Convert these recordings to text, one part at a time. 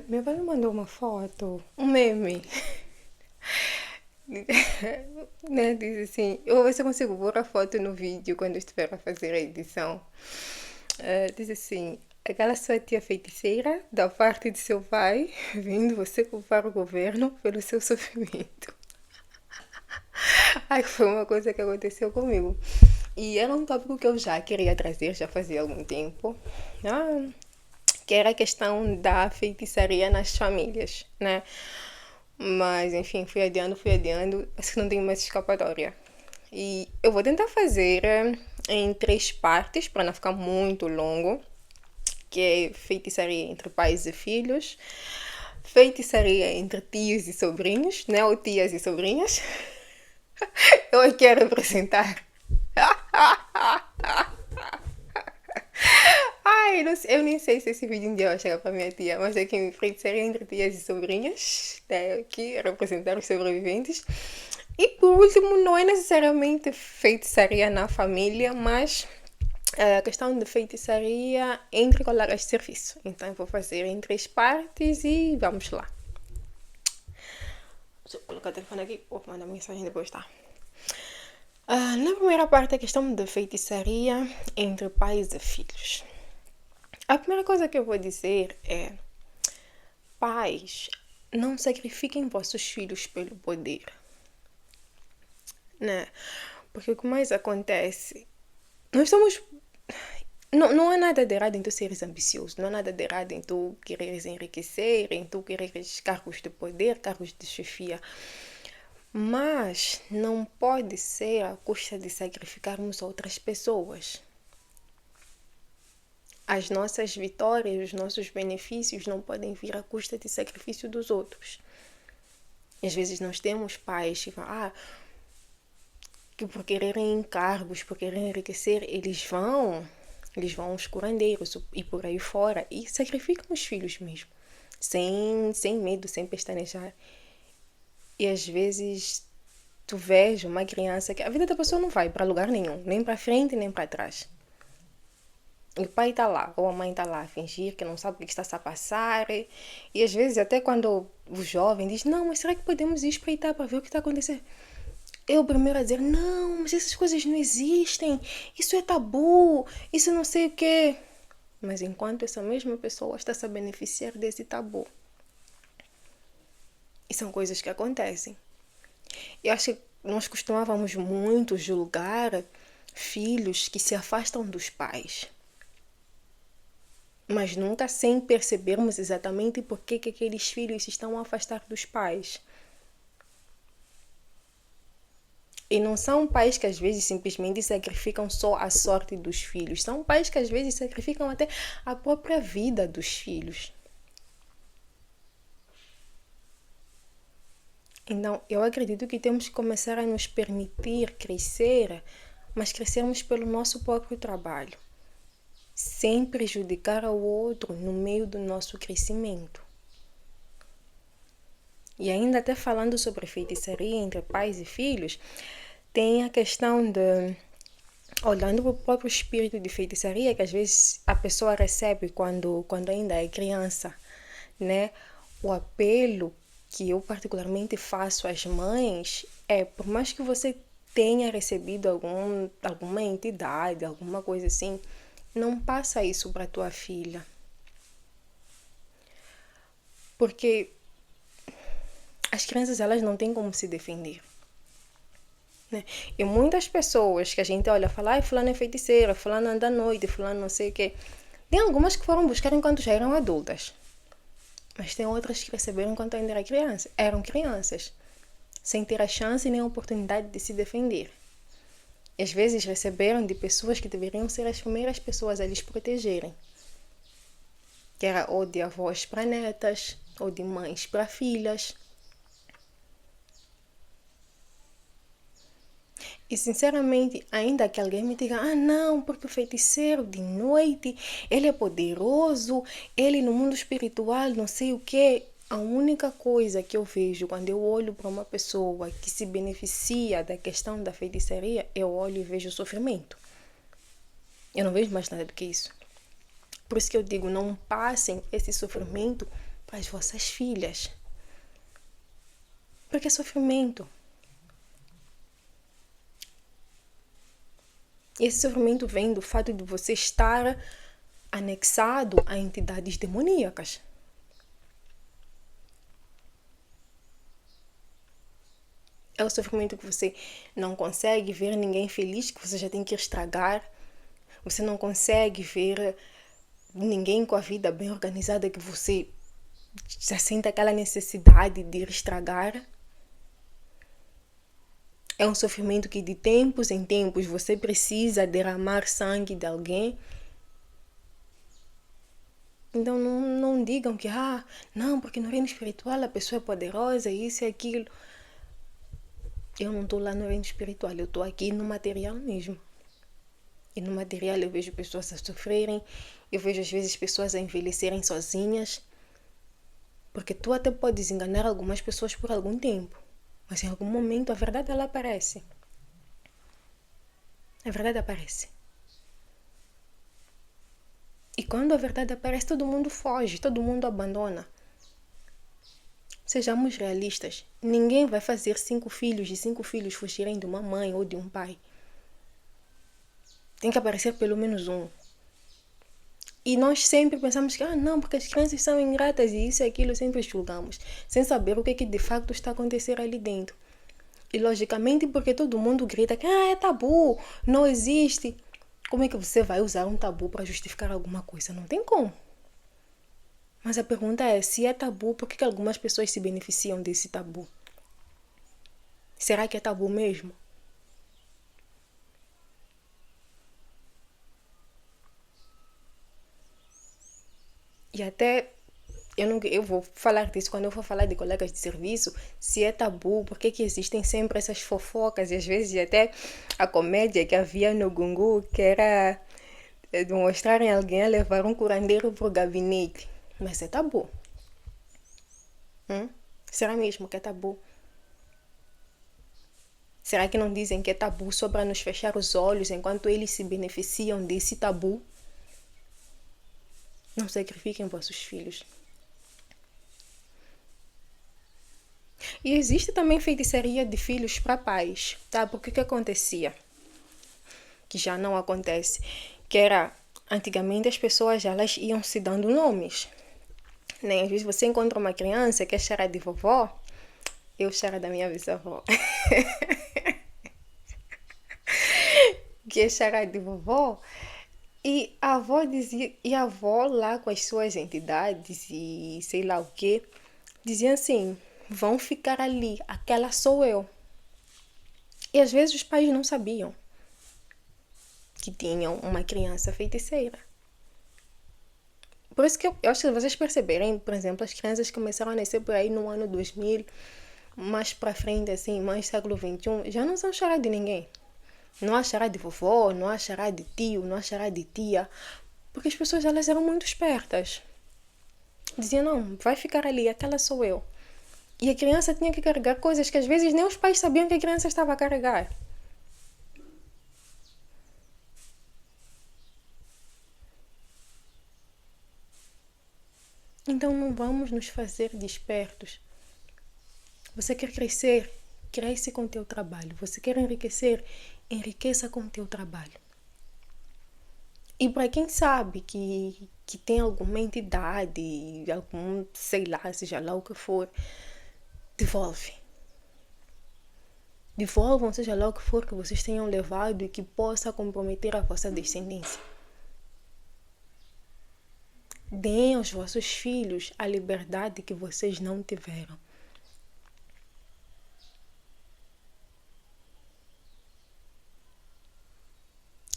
Meu pai me mandou uma foto, um meme, né? Diz assim, eu vou ver se eu consigo pôr a foto no vídeo quando eu estiver a fazer a edição. Diz assim, aquela sua tia feiticeira, da parte de seu pai, vindo você culpar o governo pelo seu sofrimento. Ai, foi uma coisa que aconteceu comigo. E era um tópico que eu já queria trazer, já fazia algum tempo. Ah, que era a questão da feitiçaria nas famílias, né? Mas, enfim, fui adiando, acho que não tem mais escapatória. E eu vou tentar fazer em três partes, para não ficar muito longo, que é feitiçaria entre pais e filhos, feitiçaria entre tios e sobrinhos, né? Ou tias e sobrinhas. Eu aqui quero representar. Ai, não sei, eu nem sei se esse vídeo um dia vai chegar para minha tia, mas é que feitiçaria entre tias e sobrinhas, né? Aqui representar os sobreviventes. E por último, não é necessariamente feitiçaria na família, mas a questão de feitiçaria entre colegas de serviço. Então eu vou fazer em três partes e vamos lá. Deixa eu colocar o telefone aqui, vou mandar mensagem depois, tá? Na primeira parte, a questão de feitiçaria entre pais e filhos. A primeira coisa que eu vou dizer é: pais, não sacrifiquem vossos filhos pelo poder, né? Porque o que mais acontece, nós somos. Não há nada de errado em tu seres ambicioso, não há nada de errado em tu quereres enriquecer, em tu quereres cargos de poder, cargos de chefia. Mas não pode ser à custa de sacrificarmos outras pessoas. As nossas vitórias, os nossos benefícios não podem vir à custa de sacrifício dos outros. E às vezes nós temos pais que falam, que por quererem encargos, por quererem enriquecer, eles vão aos curandeiros e por aí fora e sacrificam os filhos mesmo, sem medo, sem pestanejar. E às vezes tu vês uma criança que a vida da pessoa não vai para lugar nenhum, nem para frente nem para trás. E o pai está lá, ou a mãe está lá a fingir que não sabe o que está a passar. E às vezes até quando o jovem diz, não, mas será que podemos ir espreitar para ver o que está acontecendo? Eu primeiro a dizer, não, mas essas coisas não existem, isso é tabu, isso não sei o quê. Mas enquanto essa mesma pessoa está se a beneficiar desse tabu. E são coisas que acontecem. Eu acho que nós costumávamos muito julgar filhos que se afastam dos pais. Mas nunca sem percebermos exatamente por que aqueles filhos se estão a afastar dos pais. E não são pais que às vezes simplesmente sacrificam só a sorte dos filhos. São pais que às vezes sacrificam até a própria vida dos filhos. Então, eu acredito que temos que começar a nos permitir crescer, mas crescermos pelo nosso próprio trabalho, sem prejudicar ao outro no meio do nosso crescimento. E ainda até falando sobre feitiçaria entre pais e filhos, tem a questão de, olhando para o próprio espírito de feitiçaria, que às vezes a pessoa recebe quando ainda é criança, né? O apelo que eu particularmente faço às mães é, por mais que você tenha recebido alguma entidade, alguma coisa assim, não passa isso para tua filha. Porque as crianças, elas não têm como se defender. Né? E muitas pessoas que a gente olha e fala, ai, fulano é feiticeira, fulano anda à noite, fulano não sei o quê. Tem algumas que foram buscar enquanto já eram adultas. Mas tem outras que receberam enquanto ainda eram crianças, sem ter a chance nem a oportunidade de se defender. E às vezes receberam de pessoas que deveriam ser as primeiras pessoas a lhes protegerem. Que era ou de avós para netas, ou de mães para filhas. E sinceramente, ainda que alguém me diga, ah não, porque o feiticeiro de noite, ele é poderoso, ele no mundo espiritual, não sei o que. A única coisa que eu vejo quando eu olho para uma pessoa que se beneficia da questão da feitiçaria, eu olho e vejo o sofrimento. Eu não vejo mais nada do que isso. Por isso que eu digo, não passem esse sofrimento para as vossas filhas. Porque é sofrimento. Esse sofrimento vem do fato de você estar anexado a entidades demoníacas. É o sofrimento que você não consegue ver ninguém feliz, que você já tem que estragar. Você não consegue ver ninguém com a vida bem organizada, que você já sente aquela necessidade de ir estragar. É um sofrimento que de tempos em tempos você precisa derramar sangue de alguém. Então não digam que, não, porque no reino espiritual a pessoa é poderosa, isso e aquilo. Eu não estou lá no reino espiritual, eu estou aqui no material mesmo. E no material eu vejo pessoas a sofrerem, eu vejo às vezes pessoas a envelhecerem sozinhas. Porque tu até podes enganar algumas pessoas por algum tempo, mas em algum momento a verdade ela aparece. A verdade aparece. E quando a verdade aparece, todo mundo foge, todo mundo abandona. Sejamos realistas. Ninguém vai fazer 5 filhos e 5 filhos fugirem de uma mãe ou de um pai. Tem que aparecer pelo menos um. E nós sempre pensamos que, não, porque as crianças são ingratas e isso e aquilo, sempre julgamos, sem saber o que de facto está a acontecer ali dentro. E logicamente porque todo mundo grita que é tabu, não existe. Como é que você vai usar um tabu para justificar alguma coisa? Não tem como. Mas a pergunta é, se é tabu, por que algumas pessoas se beneficiam desse tabu? Será que é tabu mesmo? E até eu vou falar disso quando eu for falar de colegas de serviço, se é tabu, por que existem sempre essas fofocas e às vezes até a comédia que havia no Gungu, que era de mostrarem alguém a levar um curandeiro para o gabinete. Mas é tabu. Será mesmo que é tabu? Será que não dizem que é tabu só para nos fechar os olhos enquanto eles se beneficiam desse tabu? Não sacrifiquem vossos filhos. E existe também feitiçaria de filhos para pais, tá? Porque o que acontecia? Que já não acontece. Que era, antigamente as pessoas elas iam se dando nomes. Né? Às vezes você encontra uma criança que é chara de vovó, eu chara da minha bisavó. Que é chara de vovó. E a avó dizia, e a avó lá com as suas entidades e sei lá o que, dizia assim, vão ficar ali, aquela sou eu. E às vezes os pais não sabiam que tinham uma criança feiticeira. Por isso que eu acho que se vocês perceberem, por exemplo, as crianças começaram a nascer por aí no ano 2000, mais pra frente, assim, mais século XXI, já não são chará de ninguém. Não há chará de vovó, não há chará de tio, não há chará de tia. Porque as pessoas elas eram muito espertas. Diziam, não, vai ficar ali, aquela sou eu. E a criança tinha que carregar coisas que às vezes nem os pais sabiam que a criança estava a carregar. Então não vamos nos fazer despertos. Você quer crescer? Cresce com o teu trabalho. Você quer enriquecer? Enriqueça com o teu trabalho. E para quem sabe que tem alguma entidade, algum, sei lá, seja lá o que for, devolve. Devolvam, seja lá o que for que vocês tenham levado e que possa comprometer a vossa descendência. Deem aos vossos filhos a liberdade que vocês não tiveram.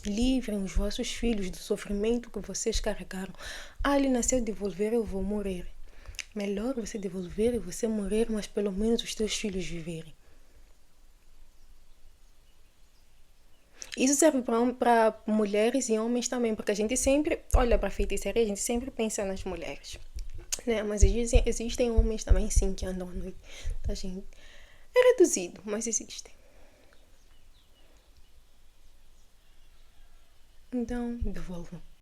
Livrem os vossos filhos do sofrimento que vocês carregaram. Ele nasceu devolver, eu vou morrer. Melhor você devolver e você morrer, mas pelo menos os teus filhos viverem. Isso serve para mulheres e homens também, porque a gente sempre olha para a feitiçaria, a gente sempre pensa nas mulheres. Né? Mas existem homens também, sim, que andam à noite. A gente é reduzido, mas existem. Então, devolvam.